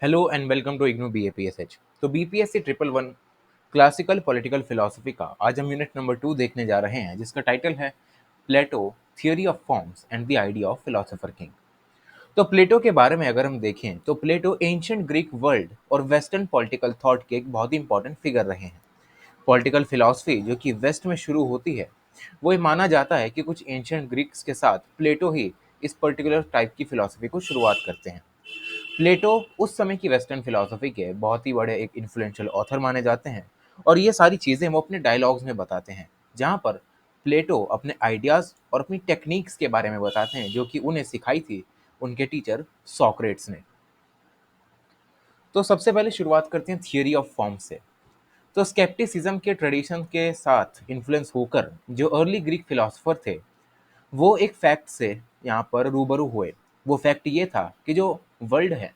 Hello and welcome to IGNOU BAPSH। तो BPSC 111 classical political philosophy का आज हम यूनिट नंबर 2 देखने जा रहे हैं, जिसका टाइटल है Plato, theory of forms and the idea of philosopher king. तो प्लेटो के बारे में अगर हम देखें तो प्लेटो एंशिएंट ग्रीक वर्ल्ड और वेस्टर्न पॉलिटिकल थॉट के एक बहुत ही इंपॉर्टेंट फिगर रहे हैं। पॉलिटिकल फिलॉसफी जो कि वेस्ट में शुरू होती है, वो ये माना जाता है कि कुछ एंशिएंट ग्रीक्स के साथ प्लेटो ही इस पर्टिकुलर टाइप की फिलॉसफी को शुरुआत करते हैं। प्लेटो उस समय की वेस्टर्न फिलॉसफी के बहुत ही बड़े एक इन्फ्लुएंशियल ऑथर माने जाते हैं, और ये सारी चीज़ें वो अपने डायलॉग्स में बताते हैं, जहाँ पर प्लेटो अपने आइडियाज़ और अपनी टेक्निक्स के बारे में बताते हैं जो कि उन्हें सिखाई थी उनके टीचर सॉक्रेट्स ने। तो सबसे पहले शुरुआत करते हैं थियरी ऑफ फॉर्म से। तो स्केप्टिसिज्म के ट्रेडिशन के साथ इन्फ्लुएंस होकर जो अर्ली ग्रीक फिलोसोफर थे, वो एक फैक्ट से यहाँ पर रूबरू हुए। वो फैक्ट ये था कि जो वर्ल्ड है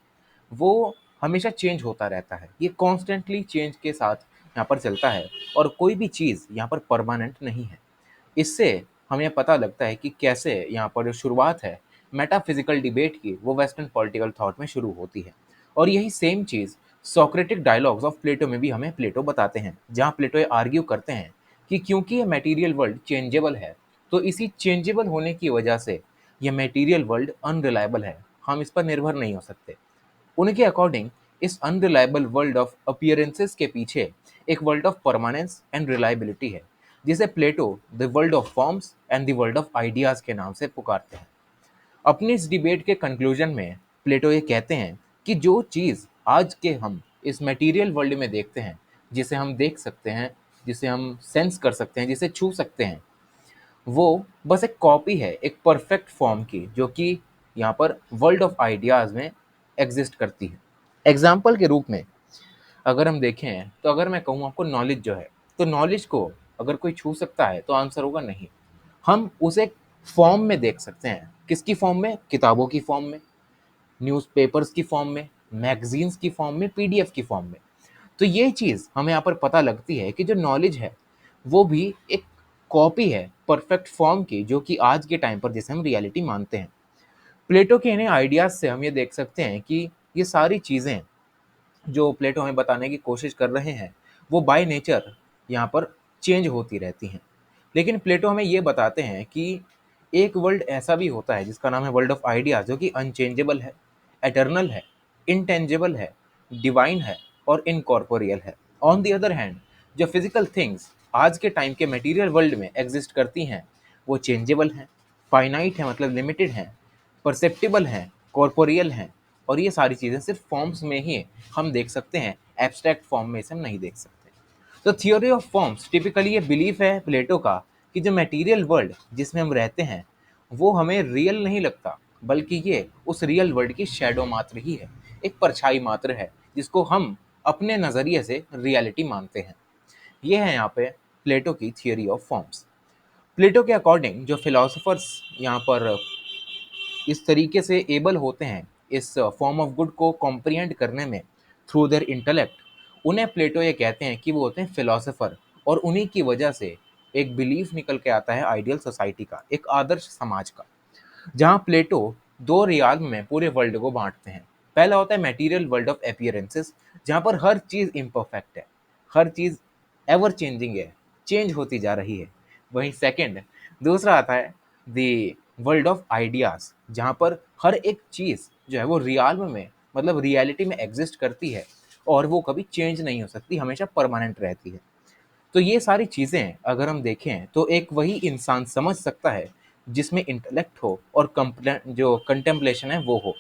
वो हमेशा चेंज होता रहता है, ये कॉन्स्टेंटली चेंज के साथ यहाँ पर चलता है, और कोई भी चीज़ यहाँ पर परमानेंट नहीं है। इससे हमें पता लगता है कि कैसे यहाँ पर जो शुरुआत है मेटाफिजिकल डिबेट की, वो वेस्टर्न पॉलिटिकल थॉट में शुरू होती है। और यही सेम चीज़ सोक्रेटिक डायलॉग्स ऑफ प्लेटो में भी हमें प्लेटो बताते हैं, जहाँ प्लेटो ये आर्ग्यू करते हैं कि क्योंकि ये मटेरियल वर्ल्ड चेंजेबल है, तो इसी चेंजेबल होने की वजह से ये मटेरियल वर्ल्ड अनरिलायबल है, हम इस पर निर्भर नहीं हो सकते। उनके अकॉर्डिंग इस अनरिलायबल वर्ल्ड ऑफ अपीयरेंसेस के पीछे एक world of permanence and reliability है, जिसे Plato the world of forms and the world of ideas के नाम से पुकारते हैं। अपनी इस डिबेट के कंक्लूजन में प्लेटो ये कहते हैं कि जो चीज़ आज के हम इस मटेरियल वर्ल्ड में देखते हैं, जिसे हम देख सकते हैं, जिसे हम सेंस कर सकते हैं, जिसे छू सकते हैं, वो बस एक कॉपी है एक परफेक्ट फॉर्म की, जो कि यहाँ पर वर्ल्ड ऑफ आइडियाज़ में एग्जिस्ट करती है। एग्जाम्पल के रूप में अगर हम देखें तो अगर मैं कहूँ आपको नॉलेज जो है, तो नॉलेज को अगर कोई छू सकता है तो आंसर होगा नहीं। हम उसे फॉर्म में देख सकते हैं, किसकी फॉर्म में? किताबों की फॉर्म में, न्यूज़पेपर्स की फॉर्म में, मैगजीन्स की फॉर्म में, PDF की फॉर्म में। तो ये चीज़ हमें यहाँ पर पता लगती है कि जो नॉलेज है वो भी एक कॉपी है परफेक्ट फॉर्म की, जो कि आज के टाइम पर जिसे हम रियलिटी मानते हैं। प्लेटो के इन्हें आइडियाज़ से हम ये देख सकते हैं कि ये सारी चीज़ें जो प्लेटो हमें बताने की कोशिश कर रहे हैं, वो बाय नेचर यहाँ पर चेंज होती रहती हैं। लेकिन प्लेटो हमें ये बताते हैं कि एक वर्ल्ड ऐसा भी होता है जिसका नाम है वर्ल्ड ऑफ आइडियाज, जो कि अनचेंजेबल है, एटर्नल है, इंटेंजिबल है, डिवाइन है और इनकॉर्पोरियल है। ऑन द अदर हैंड, जो फिजिकल थिंग्स आज के टाइम के मटेरियल वर्ल्ड में एग्जिस्ट करती हैं, वो चेंजेबल हैं, फाइनाइट है मतलब लिमिटेड हैं, परसेप्टिबल हैं, कॉर्पोरियल हैं, और ये सारी चीज़ें सिर्फ फॉर्म्स में ही हम देख सकते हैं, एब्स्ट्रैक्ट फॉर्म में इसे हम नहीं देख सकते। तो थियोरी ऑफ फॉर्म्स टिपिकली ये बिलीफ है प्लेटो का कि जो मटेरियल वर्ल्ड जिसमें हम रहते हैं वो हमें रियल नहीं लगता, बल्कि ये उस रियल वर्ल्ड की शैडो मात्र ही है, एक परछाई मात्र है, जिसको हम अपने नज़रिए से रियलिटी मानते हैं। ये है यहाँ पे प्लेटो की थियोरी ऑफ फॉर्म्स। प्लेटो के अकॉर्डिंग जो फिलोसोफर्स यहाँ पर इस तरीके से एबल होते हैं इस फॉर्म ऑफ गुड को कॉम्प्रिहेंड करने में थ्रू देयर इंटेलेक्ट, उन्हें प्लेटो ये कहते हैं कि वो होते हैं फिलोसोफर, और उन्हीं की वजह से एक बिलीफ निकल के आता है आइडियल सोसाइटी का, एक आदर्श समाज का, जहाँ प्लेटो दो रियाल्म में पूरे वर्ल्ड को बांटते हैं। पहला होता है मटेरियल वर्ल्ड ऑफ अपीयरेंसेस, जहाँ पर हर चीज़ इम्परफेक्ट है, हर चीज़ एवर चेंजिंग है, चेंज होती जा रही है। वहीं सेकंड, दूसरा आता है द वर्ल्ड ऑफ आइडियाज़, जहाँ पर हर एक चीज़ जो है वो रियाल्म में मतलब रियलिटी में एग्जिस्ट करती है, और वो कभी चेंज नहीं हो सकती, हमेशा परमानेंट रहती है। तो ये सारी चीज़ें अगर हम देखें तो एक वही इंसान समझ सकता है जिसमें इंटेलेक्ट हो और जो कंटेम्पलेशन है वो हो,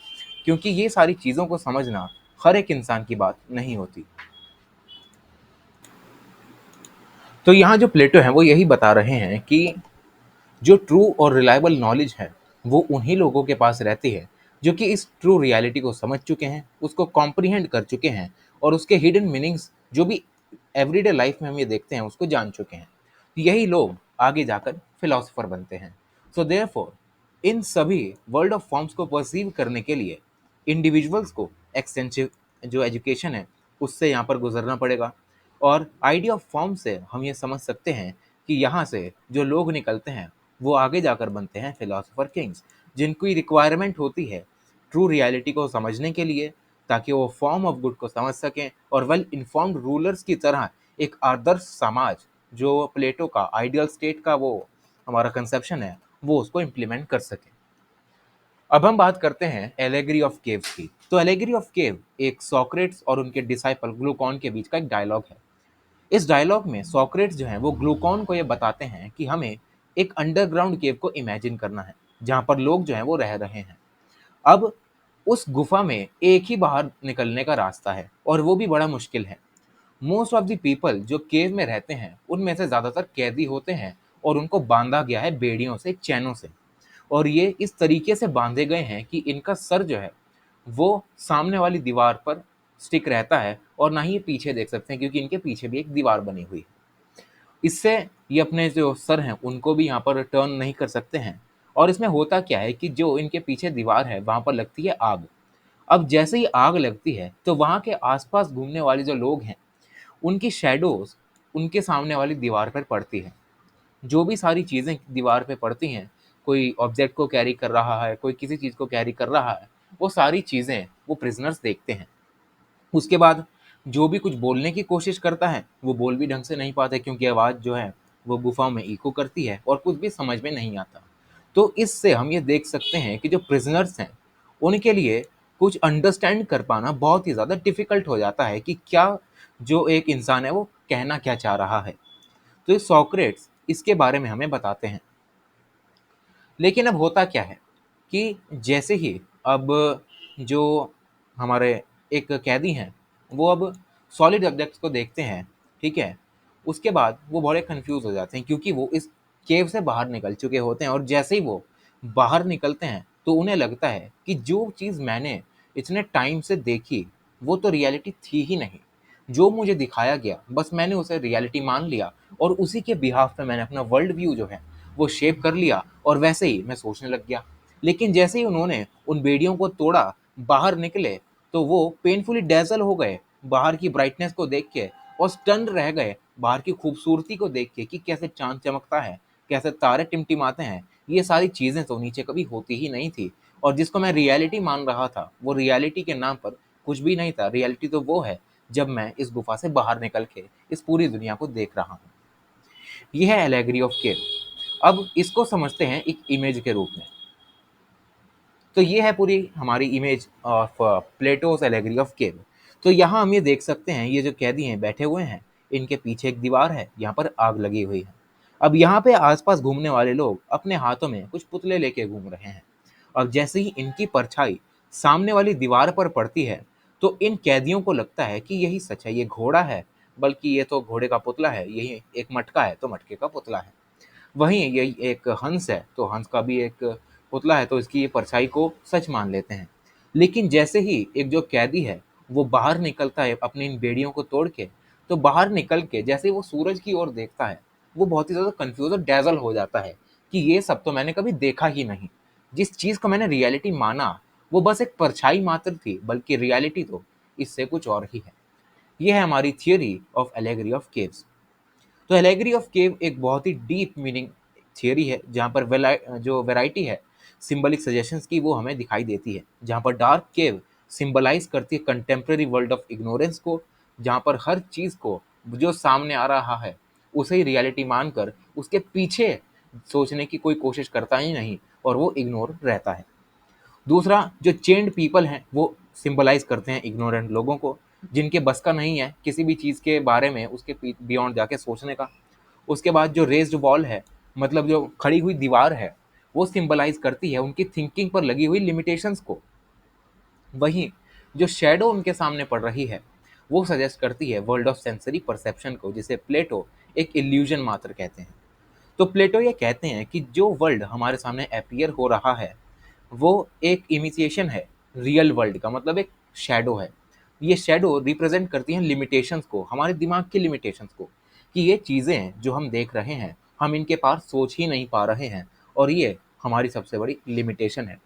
क्योंकि ये सारी चीज़ों को समझना हर एक इंसान की बात नहीं होती। तो यहाँ जो प्लेटो है वो यही बता रहे हैं कि जो ट्रू और रिलायबल नॉलेज है वो उन्हीं लोगों के पास रहती है जो कि इस ट्रू रियलिटी को समझ चुके हैं, उसको कॉम्प्रिहेंड कर चुके हैं, और उसके हिडन मीनिंग्स जो भी एवरीडे लाइफ में हम ये देखते हैं उसको जान चुके हैं। यही लोग आगे जाकर फिलोसोफर बनते हैं। सो देयरफॉर इन सभी वर्ल्ड ऑफ फॉर्म्स को परसीव करने के लिए इंडिविजुअल्स को एक्सटेंसिव जो एजुकेशन है उससे यहाँ पर गुजरना पड़ेगा। और आइडिया ऑफ फॉर्म से हम ये समझ सकते हैं कि यहाँ से जो लोग निकलते हैं वो आगे जाकर बनते हैं फिलोसोफर किंग्स, जिनकी रिक्वायरमेंट होती है ट्रू रियलिटी को समझने के लिए, ताकि वो फॉर्म ऑफ गुड को समझ सकें और वेल इन्फॉर्म्ड रूलर्स की तरह एक आदर्श समाज, जो प्लेटो का आइडियल स्टेट का वो हमारा कंसेप्शन है, वो उसको इम्प्लीमेंट कर सके। अब हम बात करते हैं एलेगरी ऑफ केव्स की। तो एलेगरी ऑफ केव एक सॉक्रेट्स और उनके डिसाइपल ग्लूकॉन के बीच का एक डायलॉग है। इस डायलॉग में सॉक्रेट्स जो है वो ग्लूकॉन को ये बताते हैं कि हमें एक अंडरग्राउंड केव को इमेजिन करना है, जहाँ पर लोग जो हैं वो रह रहे हैं। अब उस गुफा में एक ही बाहर निकलने का रास्ता है, और वो भी बड़ा मुश्किल है। मोस्ट ऑफ द पीपल जो केव में रहते हैं उनमें से ज़्यादातर कैदी होते हैं, और उनको बांधा गया है बेड़ियों से, चैनों से। और ये इस तरीके से बांधे गए हैं कि इनका सर जो है वो सामने वाली दीवार पर स्टिक रहता है, और ना ही ये पीछे देख सकते हैं, क्योंकि इनके पीछे भी एक दीवार बनी हुई है। इससे ये अपने जो सर हैं उनको भी यहाँ पर टर्न नहीं कर सकते हैं। और इसमें होता क्या है कि जो इनके पीछे दीवार है वहाँ पर लगती है आग। अब जैसे ही आग लगती है तो वहाँ के आसपास घूमने वाले जो लोग हैं उनकी शैडोज उनके सामने वाली दीवार पर पड़ती है। जो भी सारी चीज़ें दीवार पे पड़ती हैं, कोई ऑब्जेक्ट को कैरी कर रहा है, कोई किसी चीज़ को कैरी कर रहा है, वो सारी चीज़ें वो प्रिजनर्स देखते हैं। उसके बाद जो भी कुछ बोलने की कोशिश करता है वो बोल भी ढंग से नहीं पाते, क्योंकि आवाज़ जो है वो गुफाओं में इको करती है और कुछ भी समझ में नहीं आता। तो इससे हम ये देख सकते हैं कि जो प्रिजनर्स हैं उनके लिए कुछ अंडरस्टैंड कर पाना बहुत ही ज़्यादा डिफ़िकल्ट हो जाता है कि क्या जो एक इंसान है वो कहना क्या चाह रहा है। तो ये सॉक्रेट्स इसके बारे में हमें बताते हैं। लेकिन अब होता क्या है कि जैसे ही अब जो हमारे एक कैदी हैं वो अब सॉलिड ऑब्जेक्ट्स को देखते हैं, ठीक है, उसके बाद वो बड़े कंफ्यूज हो जाते हैं, क्योंकि वो इस केव से बाहर निकल चुके होते हैं। और जैसे ही वो बाहर निकलते हैं तो उन्हें लगता है कि जो चीज़ मैंने इतने टाइम से देखी वो तो रियलिटी थी ही नहीं। जो मुझे दिखाया गया बस मैंने उसे रियलिटी मान लिया, और उसी के बिहाफ पे मैंने अपना वर्ल्ड व्यू जो है वो शेप कर लिया, और वैसे ही मैं सोचने लग गया। लेकिन जैसे ही उन्होंने उन बेड़ियों को तोड़ा, बाहर निकले, तो वो पेनफुली डैज़ल हो गए बाहर की ब्राइटनेस को देख के, और स्टन रह गए बाहर की खूबसूरती को देख के कि कैसे चाँद चमकता है, कैसे तारे टिमटिमाते हैं। ये सारी चीज़ें तो नीचे कभी होती ही नहीं थी, और जिसको मैं रियलिटी मान रहा था, वो रियलिटी के नाम पर कुछ भी नहीं था। रियलिटी तो वो है जब मैं इस गुफ़ा से बाहर निकल के इस पूरी दुनिया को देख रहा हूँ। ये है एलेगरी ऑफ केव। अब इसको समझते हैं एक इमेज के रूप में। तो ये है पूरी हमारी image of Plato's allegory of cave. तो यहाँ हम ये देख सकते हैं, ये जो कैदी हैं बैठे हुए हैं, इनके पीछे एक दीवार है, यहाँ पर आग लगी हुई है। अब यहाँ पे आसपास घूमने वाले लोग अपने हाथों में कुछ पुतले लेके घूम रहे हैं। और जैसे ही इनकी परछाई सामने वाली दीवार पर पड़ती है तो इन कैदियों को लगता है कि यही सच है, ये घोड़ा है, बल्कि ये तो घोड़े का पुतला है, यही एक मटका है तो मटके का पुतला है। वहीं यही एक हंस है तो हंस का भी एक पुतला है, तो इसकी ये परछाई को सच मान लेते हैं। लेकिन जैसे ही एक जो कैदी है वो बाहर निकलता है अपनी इन बेड़ियों को तोड़ के, तो बाहर निकल के जैसे ही वो सूरज की ओर देखता है वो बहुत ही ज़्यादा कन्फ्यूज़ और डैज़ल हो जाता है कि ये सब तो मैंने कभी देखा ही नहीं। जिस चीज़ को मैंने रियलिटी माना वो बस एक परछाई मात्र थी, बल्कि रियलिटी तो इससे कुछ और ही है। ये है हमारी theory of allegory of caves. तो एलेगरी ऑफ केव एक बहुत ही डीप मीनिंग थियरी है, जहाँ पर जो वैरायटी है सिंबलिक सजेशंस की वो हमें दिखाई देती है। जहाँ पर डार्क केव सिंबलाइज करती है कंटेम्प्रेरी वर्ल्ड ऑफ इग्नोरेंस को, जहाँ पर हर चीज़ को जो सामने आ रहा है उसे ही रियलिटी मानकर उसके पीछे सोचने की कोई कोशिश करता ही नहीं, और वो इग्नोर रहता है। दूसरा, जो चेन्ड पीपल हैं वो सिंबलाइज करते हैं इग्नोरेंट लोगों को, जिनके बस का नहीं है किसी भी चीज़ के बारे में उसके बियॉन्ड जाके सोचने का। उसके बाद जो रेज्ड वॉल है, मतलब जो खड़ी हुई दीवार है, वो सिंबलाइज करती है उनकी थिंकिंग पर लगी हुई लिमिटेशंस को। वहीं जो शैडो उनके सामने पड़ रही है वो सजेस्ट करती है वर्ल्ड ऑफ सेंसरी परसेप्शन को, जिसे प्लेटो एक इल्यूजन मात्र कहते हैं। तो प्लेटो ये कहते हैं कि जो वर्ल्ड हमारे सामने अपीयर हो रहा है वो एक इमिटेशन है रियल वर्ल्ड का, मतलब एक शैडो है। ये शैडो रिप्रेजेंट करती हैं लिमिटेशंस को, हमारे दिमाग की लिमिटेशंस को, कि ये चीज़ें जो हम देख रहे हैं हम इनके पार सोच ही नहीं पा रहे हैं, और ये हमारी सबसे बड़ी लिमिटेशन है।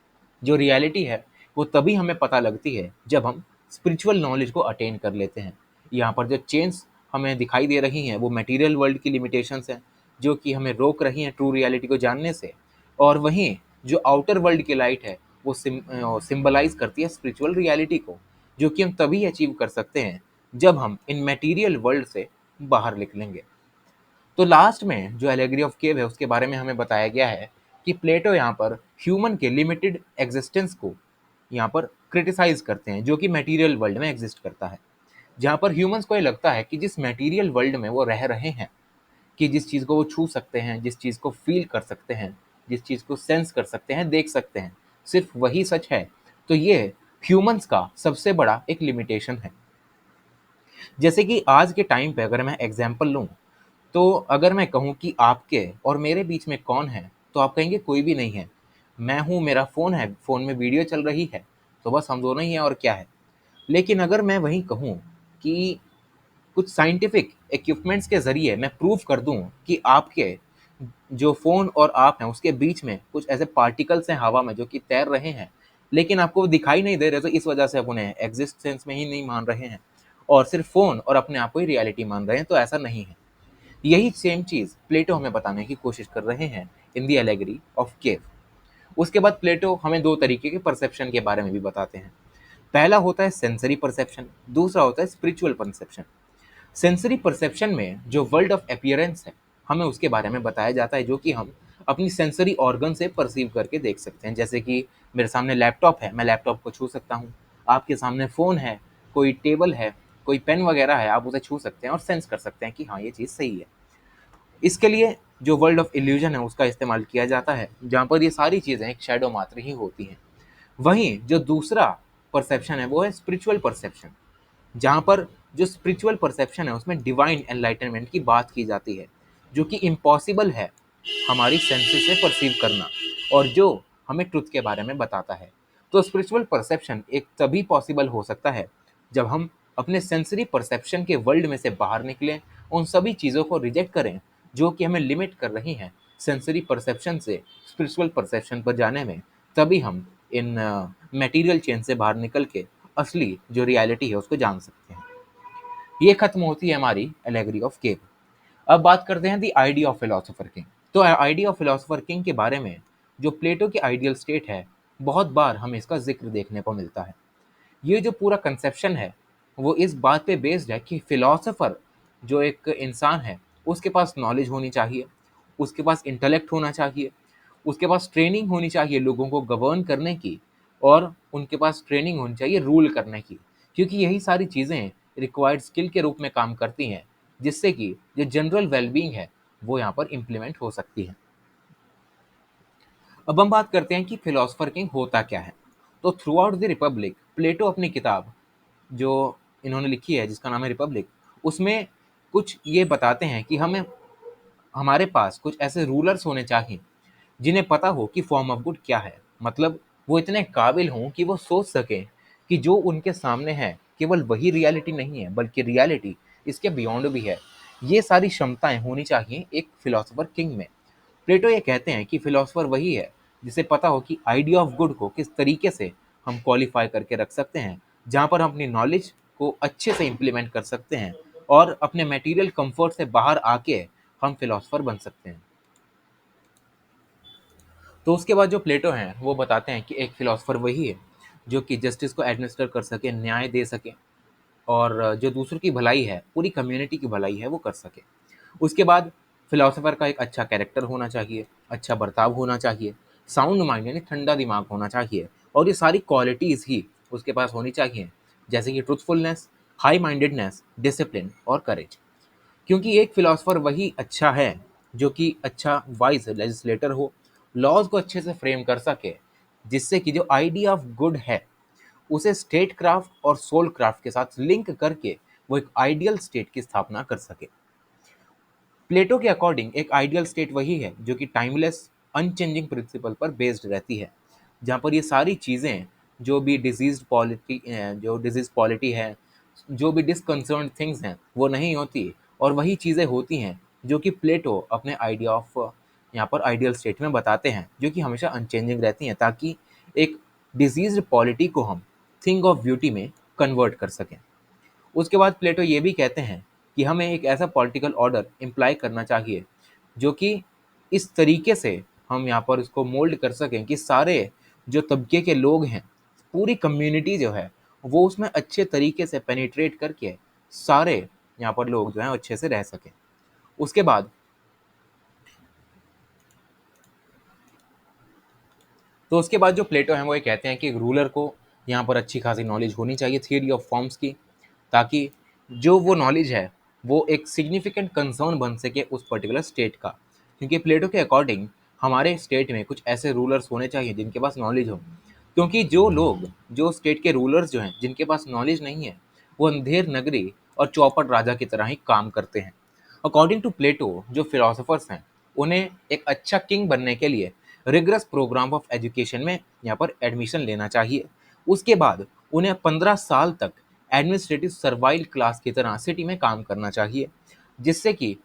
जो रियलिटी है वो तभी हमें पता लगती है जब हम स्पिरिचुअल नॉलेज को अटेन कर लेते हैं। यहाँ पर जो चेंज हमें दिखाई दे रही हैं वो मटेरियल वर्ल्ड की लिमिटेशंस हैं, जो कि हमें रोक रही हैं ट्रू रियलिटी को जानने से। और वहीं जो आउटर वर्ल्ड की लाइट है वो सिंबलाइज करती है स्पिरिचुअल रियलिटी को, जो कि हम तभी अचीव कर सकते हैं जब हम इन मटेरियल वर्ल्ड से बाहर निकलेंगे। तो लास्ट में जो एलेगरी ऑफ केव है उसके बारे में हमें बताया गया है कि प्लेटो यहाँ पर ह्यूमन के लिमिटेड एग्जिस्टेंस को यहाँ पर क्रिटिसाइज करते हैं, जो कि मटेरियल वर्ल्ड में एग्जिस्ट करता है, जहाँ पर ह्यूमंस को ये लगता है कि जिस मटेरियल वर्ल्ड में वो रह रहे हैं, कि जिस चीज़ को वो छू सकते हैं, जिस चीज़ को फील कर सकते हैं, जिस चीज़ को सेंस कर सकते हैं, देख सकते हैं, सिर्फ वही सच है। तो ये ह्यूमंस का सबसे बड़ा एक लिमिटेशन है। जैसे कि आज के टाइम पे अगर मैं एग्जांपल लूँ, तो अगर मैं कहूँ कि आपके और मेरे बीच में कौन है, तो आप कहेंगे कोई भी नहीं है। मैं हूँ, मेरा फ़ोन है, फ़ोन में वीडियो चल रही है, तो बस हम दोनों ही हैं और क्या है। लेकिन अगर मैं वहीं कहूँ कि कुछ साइंटिफिक इक्विपमेंट्स के ज़रिए मैं प्रूव कर दूँ कि आपके जो फ़ोन और आप हैं उसके बीच में कुछ ऐसे पार्टिकल्स हैं हवा में जो कि तैर रहे हैं, लेकिन आपको वो दिखाई नहीं दे रहे, तो इस वजह से आप उन्हें एग्जिस्टेंस में ही नहीं मान रहे हैं और सिर्फ फ़ोन और अपने आप को ही रियलिटी मान रहे हैं, तो ऐसा नहीं है। यही सेम चीज़ प्लेटो हमें बताने की कोशिश कर रहे हैं इन दी एलेगरी ऑफ केव। उसके बाद प्लेटो हमें दो तरीके के परसेप्शन के बारे में भी बताते हैं। पहला होता है सेंसरी परसेप्शन, दूसरा होता है स्पिरिचुअल परसेप्शन। सेंसरी परसेप्शन में जो वर्ल्ड ऑफ अपीयरेंस है, हमें उसके बारे में बताया जाता है, जो कि हम अपनी सेंसरी ऑर्गन से परसीव करके देख सकते हैं। जैसे कि मेरे सामने लैपटॉप है, मैं लैपटॉप को छू सकता हूँ। आपके सामने फ़ोन है, कोई टेबल है, कोई पेन वगैरह है, आप उसे छू सकते हैं और सेंस कर सकते हैं कि हाँ, ये चीज़ सही है। इसके लिए जो वर्ल्ड ऑफ इल्यूजन है उसका इस्तेमाल किया जाता है, जहाँ पर ये सारी चीज़ें एक शैडो मात्र ही होती हैं। वहीं जो दूसरा परसेप्शन है वो है स्पिरिचुअल परसेप्शन, जहाँ पर जो स्पिरिचुअल परसेप्शन है उसमें डिवाइन एनलाइटनमेंट की बात की जाती है, जो कि इम्पॉसिबल है हमारी सेंसेस से परसीव करना, और जो हमें ट्रुथ के बारे में बताता है। तो स्पिरिचुअल परसेप्शन एक तभी पॉसिबल हो सकता है जब हम अपने सेंसरी परसेप्शन के वर्ल्ड में से बाहर निकलें, उन सभी चीज़ों को रिजेक्ट करें जो कि हमें लिमिट कर रही हैं सेंसरी परसेप्शन से स्पिरिचुअल परसेप्शन पर जाने में। तभी हम इन मटेरियल चेन से बाहर निकल के असली जो रियलिटी है उसको जान सकते हैं। ये खत्म होती है हमारी एलेगरी ऑफ केव। अब बात करते हैं the idea of philosopher king. तो आइडिया ऑफ फिलोसोफर किंग के बारे में जो प्लेटो की आइडियल स्टेट है, बहुत बार हमें इसका जिक्र देखने को मिलता है। ये जो पूरा कंसेप्शन है वो इस बात पे बेस्ड है कि फिलोसोफर जो एक इंसान है उसके पास नॉलेज होनी चाहिए, उसके पास इंटेलेक्ट होना चाहिए, उसके पास ट्रेनिंग होनी चाहिए लोगों को गवर्न करने की, और उनके पास ट्रेनिंग होनी चाहिए रूल करने की, क्योंकि यही सारी चीज़ें रिक्वायर्ड स्किल के रूप में काम करती हैं, जिससे कि जो जनरल वेलबींग है वो यहाँ पर इम्प्लीमेंट हो सकती है। अब हम बात करते हैं कि फिलोसोफर किंग होता क्या है। तो थ्रू आउट द रिपब्लिक प्लेटो अपनी किताब जो इन्होंने लिखी है जिसका नाम है रिपब्लिक, उसमें कुछ ये बताते हैं कि हमें हमारे पास कुछ ऐसे रूलर्स होने चाहिए जिन्हें पता हो कि फॉर्म ऑफ गुड क्या है। मतलब वो इतने काबिल हों कि वो सोच सकें कि जो उनके सामने है केवल वही रियलिटी नहीं है, बल्कि रियलिटी इसके बियॉन्ड भी है। ये सारी क्षमताएं होनी चाहिए एक फिलोसोफर किंग में। प्लेटो ये कहते हैं कि फिलोसोफर वही है जिसे पता हो कि आइडिया ऑफ गुड को किस तरीके से हम क्वालिफाई करके रख सकते हैं, जहाँ पर हम अपनी नॉलेज को अच्छे से इम्प्लीमेंट कर सकते हैं और अपने मटेरियल कंफर्ट से बाहर आके हम फिलोसोफर बन सकते हैं। तो उसके बाद जो प्लेटो हैं वो बताते हैं कि एक फिलोसोफर वही है जो कि जस्टिस को एडमिनिस्टर कर सके, न्याय दे सके, और जो दूसरों की भलाई है, पूरी कम्युनिटी की भलाई है, वो कर सके। उसके बाद फिलोसोफर का एक अच्छा कैरेक्टर होना चाहिए, अच्छा बर्ताव होना चाहिए, साउंड माइंड यानी ठंडा दिमाग होना चाहिए, और ये सारी क्वालिटीज़ ही उसके पास होनी चाहिए, जैसे कि ट्रुथफुलनेस, हाई माइंडेडनेस, डिसिप्लिन और करेज। क्योंकि एक फिलोसोफर वही अच्छा है जो कि अच्छा वाइज लेजिस्लेटर हो, लॉज को अच्छे से फ्रेम कर सके, जिससे कि जो आइडिया ऑफ गुड है उसे स्टेट क्राफ्ट और सोल क्राफ्ट के साथ लिंक करके वो एक आइडियल स्टेट की स्थापना कर सके। प्लेटो के अकॉर्डिंग एक आइडियल स्टेट वही है जो कि टाइमलेस अनचेंजिंग प्रिंसिपल पर बेस्ड रहती है, जहाँ पर ये सारी चीज़ें जो भी डिजीज पॉलिटी है, जो भी डिसकंसर्न थिंग्स हैं वो नहीं होती, और वही चीज़ें होती हैं जो कि प्लेटो अपने आइडिया ऑफ यहाँ पर आइडियल स्टेट में बताते हैं, जो कि हमेशा अनचेंजिंग रहती हैं, ताकि एक डिजीज्ड पॉलिटी को हम थिंग ऑफ ब्यूटी में कन्वर्ट कर सकें। उसके बाद प्लेटो ये भी कहते हैं कि हमें एक ऐसा पॉलिटिकल ऑर्डर इम्प्लाई करना चाहिए जो कि इस तरीके से हम यहाँ पर इसको मोल्ड कर सकें कि सारे जो तबके के लोग हैं, पूरी कम्युनिटी जो है वो उसमें अच्छे तरीके से पेनिट्रेट करके सारे यहाँ पर लोग जो हैं अच्छे से रह सकें। उसके बाद जो प्लेटो हैं वो ये कहते हैं कि रूलर को यहाँ पर अच्छी खासी नॉलेज होनी चाहिए थियरी ऑफ फॉर्म्स की, ताकि जो वो नॉलेज है वो एक सिग्निफिकेंट कंसर्न बन सके उस पर्टिकुलर स्टेट का। क्योंकि प्लेटो के अकॉर्डिंग हमारे स्टेट में कुछ ऐसे रूलर्स होने चाहिए जिनके पास नॉलेज हो, क्योंकि जो लोग, जो स्टेट के रूलर्स जो हैं जिनके पास नॉलेज नहीं है, वो अंधेर नगरी और चौपट राजा की तरह ही काम करते हैं। अकॉर्डिंग टू प्लेटो जो फिलोसोफर्स हैं उन्हें एक अच्छा किंग बनने के लिए रिगरस प्रोग्राम ऑफ एजुकेशन में यहाँ पर एडमिशन लेना चाहिए। उसके बाद उन्हें 15 साल तक एडमिनिस्ट्रेटिव सर्वाइल क्लास की तरह सिटी में काम करना चाहिए, जिससे कि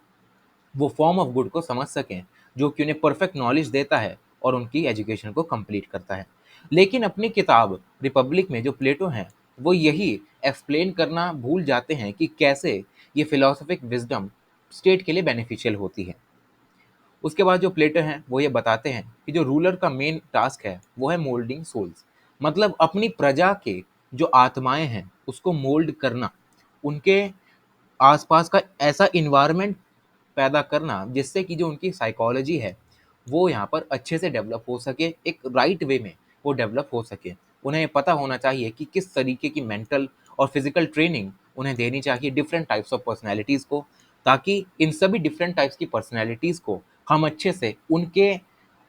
वो फॉर्म ऑफ गुड को समझ सकें, जो कि उन्हें परफेक्ट नॉलेज देता है और उनकी एजुकेशन को कंप्लीट करता है। लेकिन अपनी किताब रिपब्लिक में जो प्लेटो हैं वो यही एक्सप्लेन करना भूल जाते हैं कि कैसे ये फिलोसफिक विजडम स्टेट के लिए बेनिफिशियल होती है। उसके बाद जो प्लेटो हैं वो ये बताते हैं कि जो रूलर का मेन टास्क है वो है मोल्डिंग सोल्स, मतलब अपनी प्रजा के जो आत्माएं हैं उसको मोल्ड करना, उनके आसपास का ऐसा इन्वायरमेंट पैदा करना जिससे कि जो उनकी साइकोलॉजी है वो यहाँ पर अच्छे से डेवलप हो सके, एक राइट वे में वो डेवलप हो सके। उन्हें पता होना चाहिए कि किस तरीके की मेंटल और फिजिकल ट्रेनिंग उन्हें देनी चाहिए डिफरेंट टाइप्स ऑफ पर्सनैलिटीज़ को, ताकि इन सभी डिफरेंट टाइप्स की पर्सनैलिटीज़ को हम अच्छे से उनके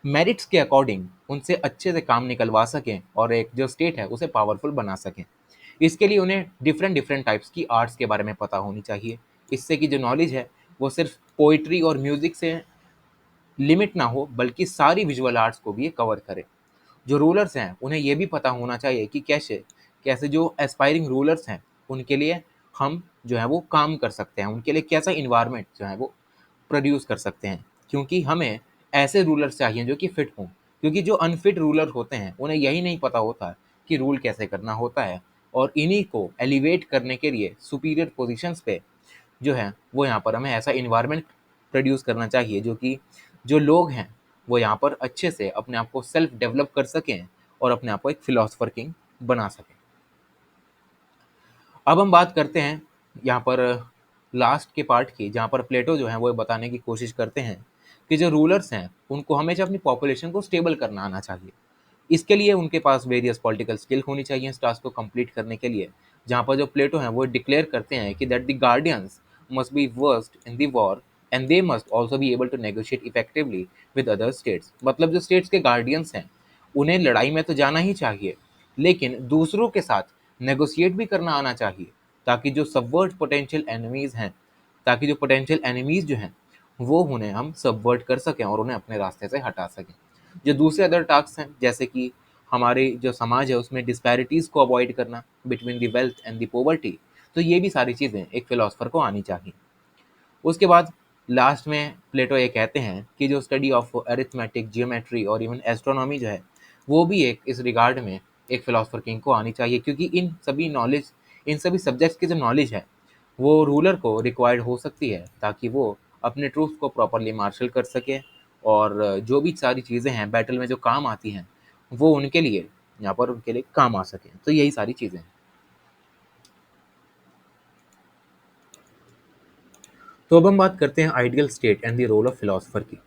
मेरिट्स के अकॉर्डिंग उनसे अच्छे से काम निकलवा सकें और एक जो स्टेट है उसे पावरफुल बना सकें। इसके लिए उन्हें डिफरेंट डिफरेंट टाइप्स की आर्ट्स के बारे में पता होनी चाहिए, इससे कि जो नॉलेज है वो सिर्फ पोइट्री और म्यूजिक से लिमिट ना हो बल्कि सारी विजुअल आर्ट्स को भी ये कवर करे। जो रूलर्स हैं उन्हें ये भी पता होना चाहिए कि कैसे कैसे जो एस्पायरिंग रूलर्स हैं उनके लिए हम जो है वो काम कर सकते हैं, उनके लिए कैसा इन्वायरमेंट जो है वो प्रोड्यूस कर सकते हैं, क्योंकि हमें ऐसे रूलर्स चाहिए जो कि फिट हों। क्योंकि जो अनफिट रूलर होते हैं उन्हें यही नहीं पता होता कि रूल कैसे करना होता है, और इन्हीं को एलिवेट करने के लिए सुपीरियर पोजीशंस पे जो है वो यहाँ पर हमें ऐसा इन्वायरमेंट प्रोड्यूस करना चाहिए जो कि जो लोग हैं वो यहाँ पर अच्छे से अपने आप को सेल्फ डेवलप कर सकें और अपने आप को एक फिलोसफर किंग बना सकें। अब हम बात करते हैं यहाँ पर लास्ट के पार्ट की, जहाँ पर प्लेटो जो है वो बताने की कोशिश करते हैं कि जो रूलर्स हैं उनको हमेशा अपनी पॉपुलेशन को स्टेबल करना आना चाहिए। इसके लिए उनके पास वेरियस पॉलिटिकल स्किल होनी चाहिए इस टास्क को कंप्लीट करने के लिए। जहाँ पर जो प्लेटो हैं वो डिक्लेयर करते हैं कि that the guardians must be versed in the war and they must also be able to negotiate effectively with other states. मतलब जो स्टेट्स के गार्डियंस हैं उन्हें लड़ाई में तो जाना ही चाहिए, लेकिन दूसरों के साथ नेगोशिएट भी करना आना चाहिए, ताकि जो सबवर्ट पोटेंशियल एनिमीज़ हैं, ताकि जो पोटेंशियल एनिमीज़ जो हैं वो उन्हें हम सबवर्ट कर सकें और उन्हें अपने रास्ते से हटा सकें। जो दूसरे अदर टास्क हैं जैसे कि हमारे जो समाज है उसमें डिस्पैरिटीज़ को अवॉइड करना between the wealth and the poverty, तो ये भी सारी चीज़ें एक फिलोसफर को आनी चाहिए। उसके बाद लास्ट में प्लेटो ये कहते हैं कि जो स्टडी ऑफ अरिथमेटिक, जियोमेट्री और इवन एस्ट्रोनॉमी जो है वो भी एक इस रिगार्ड में एक फिलोसफर किंग को आनी चाहिए, क्योंकि इन सभी नॉलेज, इन सभी सब्जेक्ट्स की जो नॉलेज है वो रूलर को रिक्वायर्ड हो सकती है, ताकि वो अपने ट्रूथ को प्रॉपरली मार्शल कर सके और जो भी सारी चीज़ें हैं बैटल में जो काम आती हैं वो उनके लिए यहाँ पर उनके लिए काम आ सकें। तो यही सारी चीज़ें हैं। तो अब हम बात करते हैं ideal state and the role of philosopher की।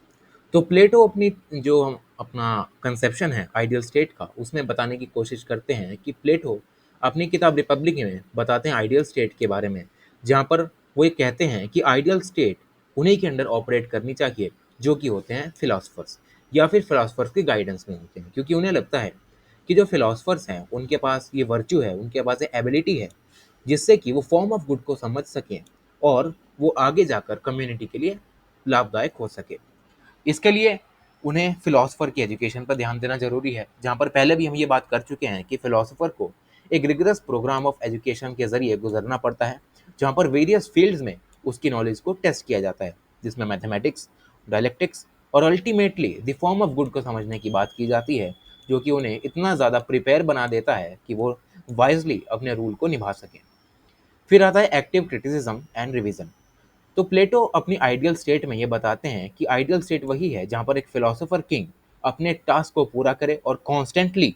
तो प्लेटो अपनी जो हम अपना कंसेप्शन है आइडियल स्टेट का उसमें बताने की कोशिश करते हैं कि प्लेटो अपनी किताब रिपब्लिक में बताते हैं आइडियल स्टेट के बारे में, जहाँ पर वो ये कहते हैं कि आइडियल स्टेट उन्हीं के अंडर ऑपरेट करनी चाहिए जो कि होते हैं फिलोसफर्स, या फिर फिलोसफर्स के गाइडेंस में होते हैं, क्योंकि उन्हें लगता है कि जो फिलोसफर्स हैं उनके पास ये वर्च्यू है, उनके पास ये एबिलिटी है जिससे कि वो फॉर्म ऑफ गुड को समझ सकें और वो आगे जाकर कम्युनिटी के लिए लाभदायक हो सके। इसके लिए उन्हें फिलोसफर की एजुकेशन पर ध्यान देना जरूरी है, जहाँ पर पहले भी हम ये बात कर चुके हैं कि फिलोसफर को एक रिगरस प्रोग्राम ऑफ एजुकेशन के जरिए गुजरना पड़ता है, जहाँ पर वेरियस फील्ड्स में उसकी नॉलेज को टेस्ट किया जाता है, जिसमें मैथमेटिक्स, डायलेक्टिक्स और ultimately the form of good को समझने की बात की जाती है, जो कि उन्हें इतना ज़्यादा प्रिपेयर बना देता है कि वो वाइजली अपने रूल को निभा सकें। फिर आता है एक्टिव क्रिटिसिज्म एंड रिविजन। तो प्लेटो अपनी आइडियल स्टेट में ये बताते हैं कि आइडियल स्टेट वही है जहाँ पर एक फिलोसोफर किंग अपने टास्क को पूरा करे और कॉन्स्टेंटली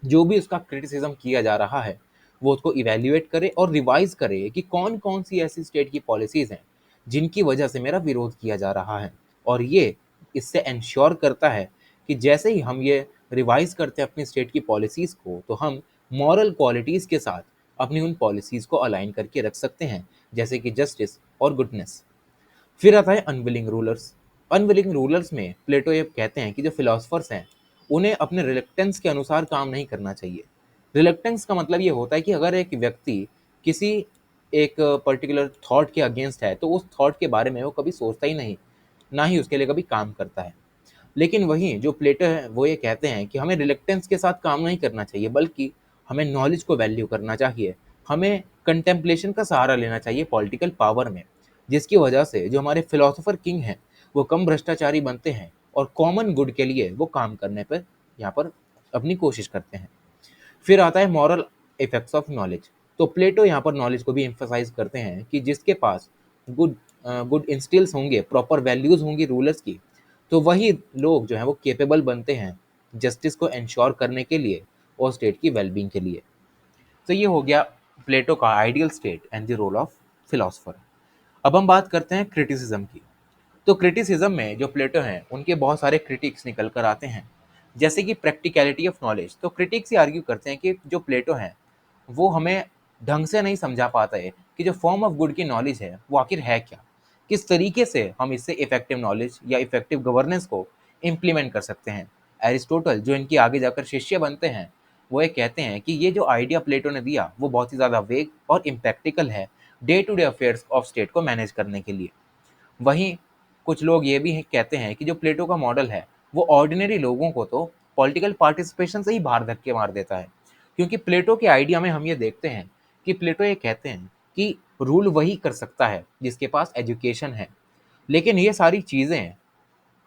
जो भी उसका क्रिटिसिज्म किया जा रहा है वो उसको इवेल्युएट करे और रिवाइज करे कि कौन कौन सी ऐसी स्टेट की पॉलिसीज हैं जिनकी वजह से मेरा विरोध किया जा रहा है। और ये इससे इंश्योर करता है कि जैसे ही हम ये रिवाइज करते हैं अपनी स्टेट की पॉलिसीज को, तो हम मॉरल क्वालिटीज के साथ अपनी उन पॉलिसीज को अलाइन करके रख सकते हैं, जैसे कि जस्टिस और गुडनेस। फिर आता है अनविलिंग रूलर्स। अनविलिंग रूलर्स में प्लेटो ये कहते हैं कि जो फिलोसफर्स हैं उन्हें अपने रिलेक्टेंस के अनुसार काम नहीं करना चाहिए। रिलेक्टेंस का मतलब ये होता है कि अगर एक व्यक्ति किसी एक पर्टिकुलर थॉट के अगेंस्ट है तो उस थॉट के बारे में वो कभी सोचता ही नहीं, ना ही उसके लिए कभी काम करता है। लेकिन वहीं जो प्लेटो है वो ये कहते हैं कि हमें रिलेक्टेंस के साथ काम नहीं करना चाहिए, बल्कि हमें नॉलेज को वैल्यू करना चाहिए। हमें कंटेम्पलेशन का सहारा लेना चाहिए पॉलिटिकल पावर में, जिसकी वजह से जो हमारे फिलोसोफर किंग हैं वो कम भ्रष्टाचारी बनते हैं और कॉमन गुड के लिए वो काम करने पर यहाँ पर अपनी कोशिश करते हैं। फिर आता है मॉरल इफेक्ट्स ऑफ नॉलेज। तो प्लेटो यहाँ पर नॉलेज को भी एम्फसाइज करते हैं कि जिसके पास गुड गुड इंस्टिल्स होंगे, प्रॉपर वैल्यूज होंगी रूलर्स की, तो वही लोग जो हैं वो केपेबल बनते हैं जस्टिस को इंश्योर करने के लिए और स्टेट की वेलबींग के लिए। तो ये हो गया प्लेटो का ideal state and the role of philosopher. अब हम बात करते हैं क्रिटिसिज्म की। तो क्रिटिसिज्म में जो प्लेटो हैं उनके बहुत सारे क्रिटिक्स निकल कर आते हैं, जैसे कि प्रैक्टिकलिटी ऑफ नॉलेज। तो क्रिटिक्स ये आर्ग्यू करते हैं कि जो प्लेटो हैं वो हमें ढंग से नहीं समझा पाता है कि जो फॉर्म ऑफ गुड की नॉलेज है वो आखिर है क्या, किस तरीके से हम इससे इफेक्टिव नॉलेज या इफेक्टिव गवर्नेंस को इम्प्लीमेंट कर सकते हैं। एरिस्टोटल जो इनके आगे जाकर शिष्य बनते हैं वो ये कहते हैं कि ये जो आइडिया प्लेटो ने दिया वो बहुत ही ज़्यादा वेग और इम्प्रैक्टिकल है day to day affairs of state को मैनेज करने के लिए। वहीं कुछ लोग ये भी कहते हैं कि जो प्लेटो का मॉडल है वो ऑर्डिनरी लोगों को तो पॉलिटिकल पार्टिसिपेशन से ही बाहर धक्के मार देता है, क्योंकि प्लेटो के आइडिया में हम ये देखते हैं कि प्लेटो ये कहते हैं कि रूल वही कर सकता है जिसके पास एजुकेशन है। लेकिन ये सारी चीज़ें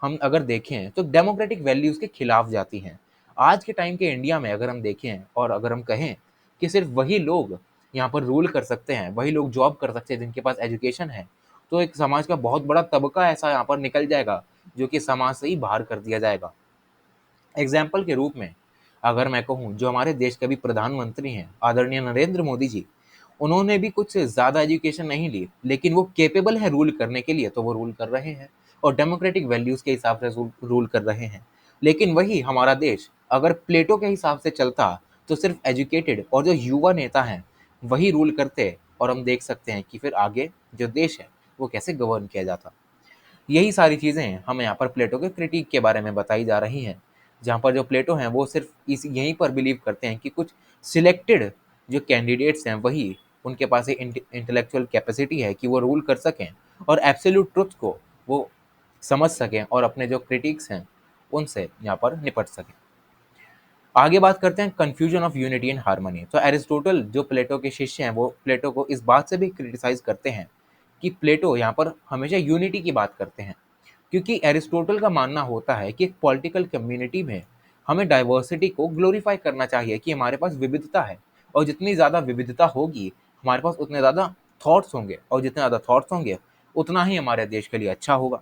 हम अगर देखें तो डेमोक्रेटिक वैल्यूज़ के खिलाफ जाती हैं। आज के टाइम के इंडिया में अगर हम देखें और अगर हम कहें कि सिर्फ वही लोग यहाँ पर रूल कर सकते हैं, वही लोग जॉब कर सकते हैं जिनके पास एजुकेशन है, तो एक समाज का बहुत बड़ा तबका ऐसा यहाँ पर निकल जाएगा जो कि समाज से ही बाहर कर दिया जाएगा। एग्जाम्पल के रूप में अगर मैं कहूँ, जो हमारे देश के अभी प्रधानमंत्री हैं आदरणीय नरेंद्र मोदी जी, उन्होंने भी कुछ ज़्यादा एजुकेशन नहीं ली, लेकिन वो केपेबल है रूल करने के लिए, तो वो रूल कर रहे हैं और डेमोक्रेटिक वैल्यूज़ के हिसाब से रूल कर रहे हैं। लेकिन वही हमारा देश अगर प्लेटो के हिसाब से चलता तो सिर्फ एजुकेटेड और जो युवा नेता हैं वही रूल करते, और हम देख सकते हैं कि फिर आगे जो देश है वो कैसे गवर्न किया जाता। यही सारी चीज़ें हमें यहाँ पर प्लेटो के क्रिटिक के बारे में बताई जा रही हैं, जहाँ पर जो प्लेटो हैं वो सिर्फ इस यहीं पर बिलीव करते हैं कि कुछ सिलेक्टेड जो कैंडिडेट्स हैं वही उनके पास एक इंटेलेक्चुअल कैपेसिटी है कि वो रूल कर सकें और एब्सोल्यूट ट्रुथ को वो समझ सकें और अपने जो क्रिटिक्स हैं उनसे यहाँ पर निपट सकें। आगे बात करते हैं confusion of unity and harmony. तो एरिस्टोटल जो प्लेटो के शिष्य हैं वो प्लेटो को इस बात से भी क्रिटिसाइज करते हैं कि प्लेटो यहाँ पर हमेशा यूनिटी की बात करते हैं, क्योंकि एरिस्टोटल का मानना होता है कि एक पॉलिटिकल कम्युनिटी में हमें डाइवर्सिटी को ग्लोरीफाई करना चाहिए कि हमारे पास विविधता है, और जितनी ज़्यादा विविधता होगी हमारे पास उतने ज़्यादा थॉट्स होंगे, और जितने ज़्यादा थॉट्स होंगे उतना ही हमारे देश के लिए अच्छा होगा।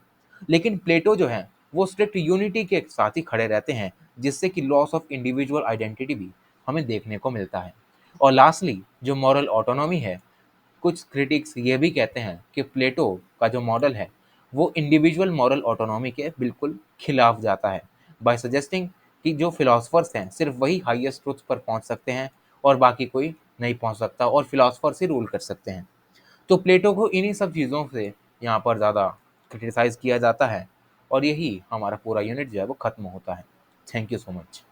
लेकिन प्लेटो जो है वो स्ट्रिक्ट यूनिटी के साथ ही खड़े रहते हैं, जिससे कि लॉस ऑफ इंडिविजुअल आइडेंटिटी भी हमें देखने को मिलता है। और लास्टली जो मॉरल ऑटोनॉमी है, कुछ क्रिटिक्स ये भी कहते हैं कि प्लेटो का जो मॉडल है वो इंडिविजुअल मॉरल ऑटोनॉमी के बिल्कुल खिलाफ जाता है, बाय सजेस्टिंग कि जो फिलोसफर्स हैं सिर्फ वही हाईएस्ट ट्रुथ पर पहुंच सकते हैं और बाकी कोई नहीं पहुंच सकता, और फिलोसफर्स ही रूल कर सकते हैं। तो प्लेटो को इन्हीं सब चीज़ों से यहाँ पर ज़्यादा क्रिटिसाइज़ किया जाता है, और यही हमारा पूरा यूनिट जो है वो ख़त्म होता है। Thank you so much.